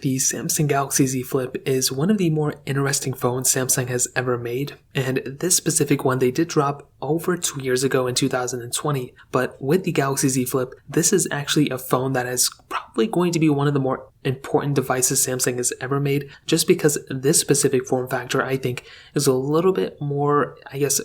The Samsung Galaxy Z Flip is one of the more interesting phones Samsung has ever made, and this specific one they did drop over 2 years ago in 2020, but with the Galaxy Z Flip, this is actually a phone that is probably going to be one of the more important devices Samsung has ever made, just because this specific form factor I think is a little bit more,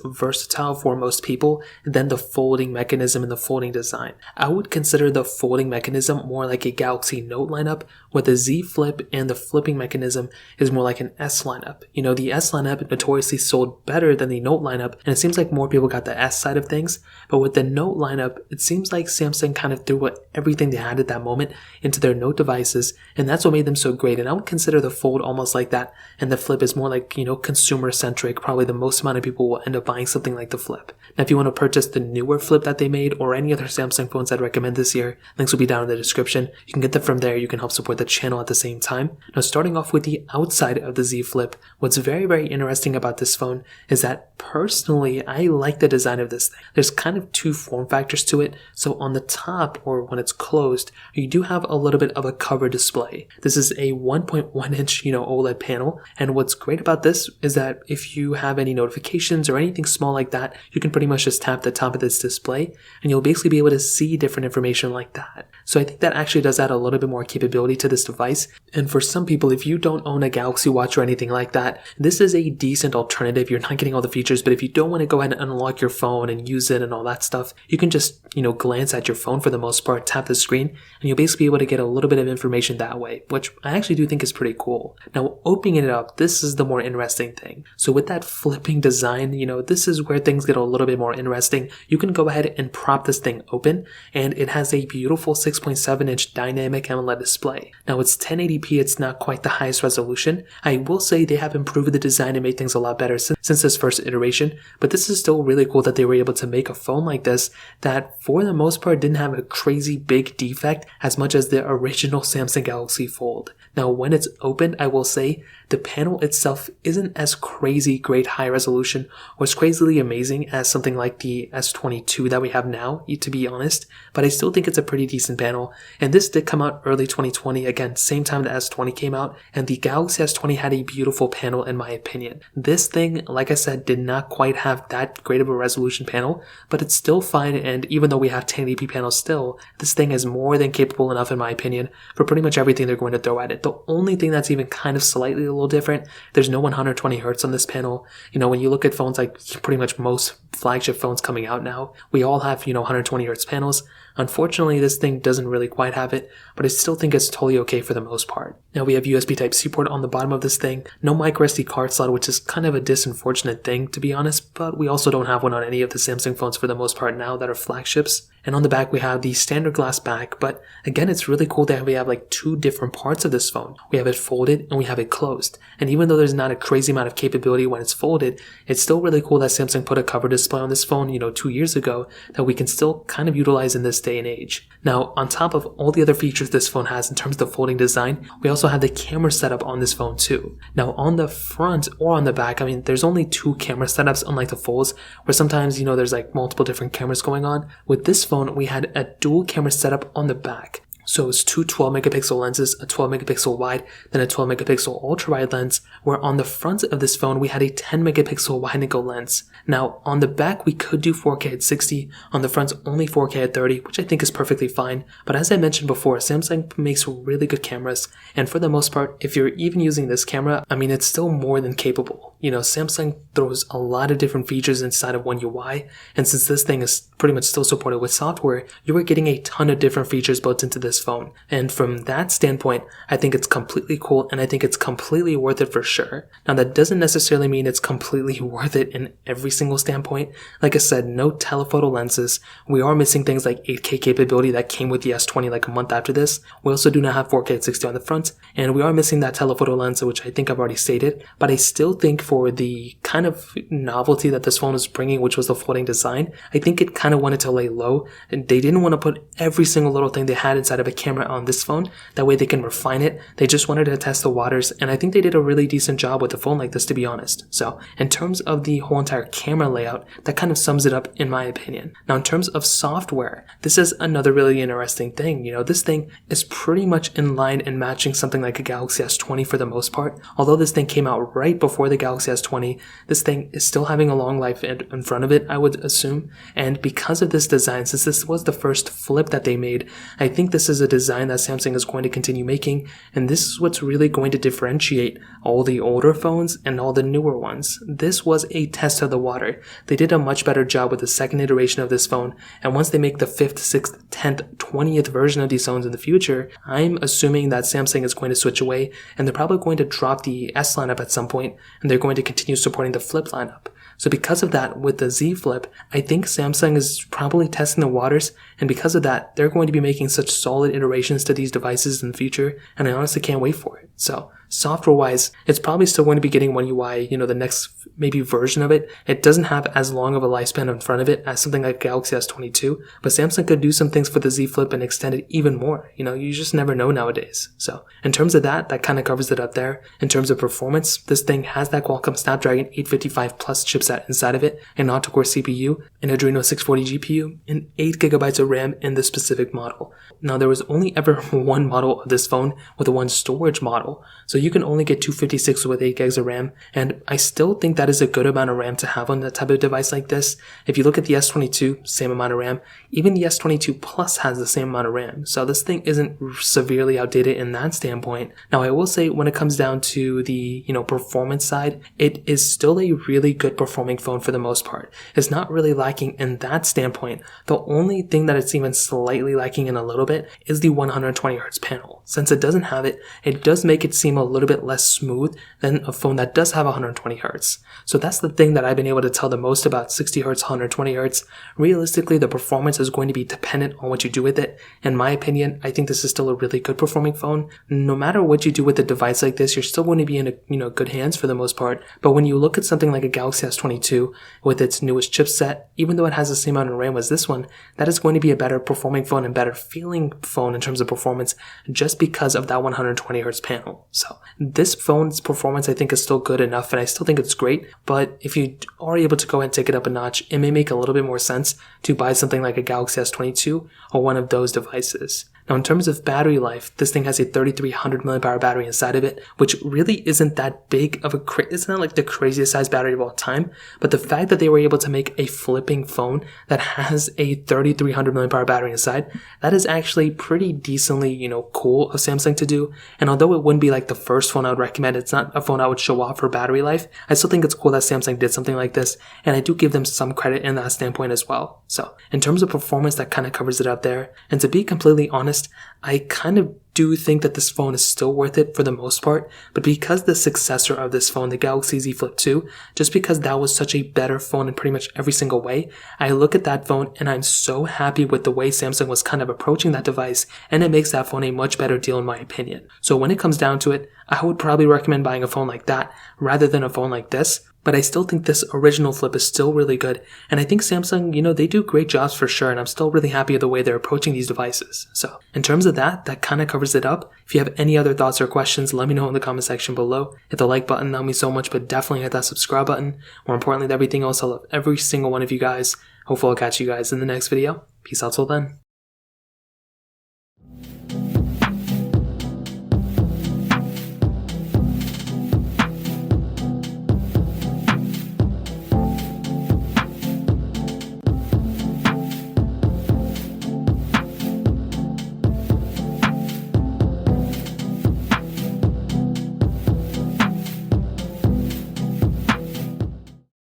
versatile for most people than the folding mechanism and the folding design. I would consider the folding mechanism more like a Galaxy Note lineup, where the Z Flip and the flipping mechanism is more like an S lineup. The S lineup notoriously sold better than the Note lineup, and it seems like more people got the S side of things, but with the Note lineup, it seems like Samsung kind of threw everything they had at that moment into their Note devices, and that's what made them so great. And I would consider the Fold almost like that, and the Flip is more like, consumer centric. Probably the most amount of people will end up buying something like the Flip. Now, if you want to purchase the newer Flip that they made or any other Samsung phones I'd recommend this year, links will be down in the description. You can get them from there. You can help support the channel at the same time. Now, starting off with the outside of the Z Flip, what's very, very interesting about this phone is that personally, I like the design of this thing. There's kind of two form factors to it. So on the top, or when it's closed, you do have a little bit of a cover display. This is a 1.1 inch, OLED panel. And what's great about this is that if you have any notifications or anything small like that, you can pretty much just tap the top of this display and you'll basically be able to see different information like that. So I think that actually does add a little bit more capability to this device. And for some people, if you don't own a Galaxy Watch or anything like that, this is a decent alternative. You're not getting all the features, but if you don't want to go ahead and unlock your phone and use it and all that stuff, you can just, glance at your phone for the most part, tap the screen, and you'll basically be able to get a little bit of information that way, which I actually do think is pretty cool. Now, opening it up, this is the more interesting thing. So with that flipping design, this is where things get a little bit more interesting. You can go ahead and prop this thing open, and it has a beautiful 6.7 inch dynamic AMOLED display. Now, it's 1080p, it's not quite the highest resolution. I will say they have improved the design and made things a lot better since this first iteration, but this is still really cool that they were able to make a phone like this that for the most part didn't have a crazy big defect as much as the original Samsung Galaxy Fold. Now, when it's opened, I will say the panel itself isn't as crazy great high resolution or as crazily amazing as something like the S22 that we have now, to be honest, but I still think it's a pretty decent panel. And this did come out early 2020, again, same time the S20 came out, and the Galaxy S20 had a beautiful panel in my opinion. This thing, like I said, did not quite have that great of a resolution panel, but it's still fine, and even though we have 1080p panels still, this thing is more than capable enough in my opinion for pretty much everything they're going to throw at it. The only thing that's even kind of slightly a little different, there's no 120 hertz on this panel. When you look at phones like pretty much most flagship phones coming out now, we all have 120 hertz panels. Unfortunately, this thing doesn't really quite have it, but I still think it's totally okay for the most part. Now, we have USB Type-C port on the bottom of this thing, no microSD card slot, which is kind of a disunfortunate thing to be honest, but we also don't have one on any of the Samsung phones for the most part now that are flagships. And on the back, we have the standard glass back, but again, it's really cool that we have like two different parts of this phone. We have it folded and we have it closed. And even though there's not a crazy amount of capability when it's folded, it's still really cool that Samsung put a cover display on this phone, 2 years ago that we can still kind of utilize in this day and age. Now, on top of all the other features this phone has in terms of the folding design, we also have the camera setup on this phone too. Now, on the front or on the back, there's only two camera setups unlike the Folds, where sometimes, there's like multiple different cameras going on. With this phone, we had a dual camera setup on the back. So it's two 12 megapixel lenses, a 12 megapixel wide, then a 12 megapixel ultra wide lens, where on the front of this phone, we had a 10 megapixel wide angle lens. Now, on the back, we could do 4K at 60, on the front, only 4K at 30, which I think is perfectly fine. But as I mentioned before, Samsung makes really good cameras, and for the most part, if you're even using this camera, it's still more than capable. Samsung throws a lot of different features inside of One UI, and since this thing is pretty much still supported with software, you are getting a ton of different features built into this phone. And from that standpoint, I think it's completely cool, and I think it's completely worth it for sure. Now, that doesn't necessarily mean it's completely worth it in every single standpoint. Like I said, no telephoto lenses. We are missing things like 8K capability that came with the S20 like a month after this. We also do not have 4K at 60 on the front, and we are missing that telephoto lens, which I think I've already stated, but I still think for the kind of novelty that this phone was bringing, which was the folding design, I think it kind of wanted to lay low, and they didn't want to put every single little thing they had inside of of a camera on this phone. That way they can refine it. They just wanted to test the waters, and I think they did a really decent job with a phone like this, to be honest. So in terms of the whole entire camera layout, that kind of sums it up in my opinion. Now in terms of software, this is another really interesting thing. This thing is pretty much in line and matching something like a Galaxy S20 for the most part. Although this thing came out right before the Galaxy S20, this thing is still having a long life in front of it, I would assume. And because of this design, since this was the first flip that they made, I think this is a design that Samsung is going to continue making, and this is what's really going to differentiate all the older phones and all the newer ones. This was a test of the water. They did a much better job with the second iteration of this phone, and once they make the 5th, 6th, 10th, 20th version of these phones in the future, I'm assuming that Samsung is going to switch away, and they're probably going to drop the S lineup at some point, and they're going to continue supporting the Flip lineup. So because of that, with the Z Flip, I think Samsung is probably testing the waters, and because of that, they're going to be making such solid iterations to these devices in the future, and I honestly can't wait for it. So software-wise, it's probably still going to be getting One UI, the next maybe version of it. It doesn't have as long of a lifespan in front of it as something like Galaxy S22, but Samsung could do some things for the Z Flip and extend it even more. You just never know nowadays. So in terms of that kind of covers it up there. In terms of performance, this thing has that Qualcomm Snapdragon 855 Plus chipset inside of it, an octa-core CPU, an Adreno 640 GPU, and 8GB of RAM in this specific model. Now there was only ever one model of this phone with a one storage model, so you can only get 256 with 8GB of RAM, and I still think that is a good amount of RAM to have on that type of device like this. If you look at the S22, same amount of RAM. Even the S22 Plus has the same amount of RAM, so this thing isn't severely outdated in that standpoint. Now I will say, when it comes down to the performance side, it is still a really good performing phone for the most part. It's not really lacking in that standpoint. The only thing that it's even slightly lacking in a little bit is the 120Hz panel. Since it doesn't have it, it does make it seem a little bit less smooth than a phone that does have 120Hz. So that's the thing that I've been able to tell the most about 60Hz, 120Hz. Realistically, the performance is going to be dependent on what you do with it. In my opinion, I think this is still a really good performing phone. No matter what you do with a device like this, you're still going to be in good hands for the most part. But when you look at something like a Galaxy S22 with its newest chipset, even though it has the same amount of RAM as this one, that is going to be a better performing phone and better feeling phone in terms of performance, just because of that 120Hz panel. So this phone's performance I think is still good enough, and I still think it's great, but if you are able to go ahead and take it up a notch, it may make a little bit more sense to buy something like a Galaxy S22 or one of those devices. Now in terms of battery life, this thing has a 3300 mAh battery inside of it, which really isn't that big of it's not like the craziest size battery of all time, but the fact that they were able to make a flipping phone that has a 3300 mAh battery inside, that is actually pretty decently, cool of Samsung to do. And although it wouldn't be like the first phone I would recommend, it's not a phone I would show off for battery life, I still think it's cool that Samsung did something like this, and I do give them some credit in that standpoint as well. So in terms of performance, that kind of covers it up there. And to be completely honest, I kind of do think that this phone is still worth it for the most part, but because the successor of this phone, the Galaxy Z Flip 2, just because that was such a better phone in pretty much every single way, I look at that phone and I'm so happy with the way Samsung was kind of approaching that device, and it makes that phone a much better deal in my opinion. So when it comes down to it, I would probably recommend buying a phone like that rather than a phone like this. But I still think this original Flip is still really good, and I think Samsung, they do great jobs for sure, and I'm still really happy with the way they're approaching these devices. So in terms of that kind of covers it up. If you have any other thoughts or questions, let me know in the comment section below. Hit the like button, that would mean so much, but definitely hit that subscribe button. More importantly than everything else, I love every single one of you guys. Hopefully I'll catch you guys in the next video. Peace out till then.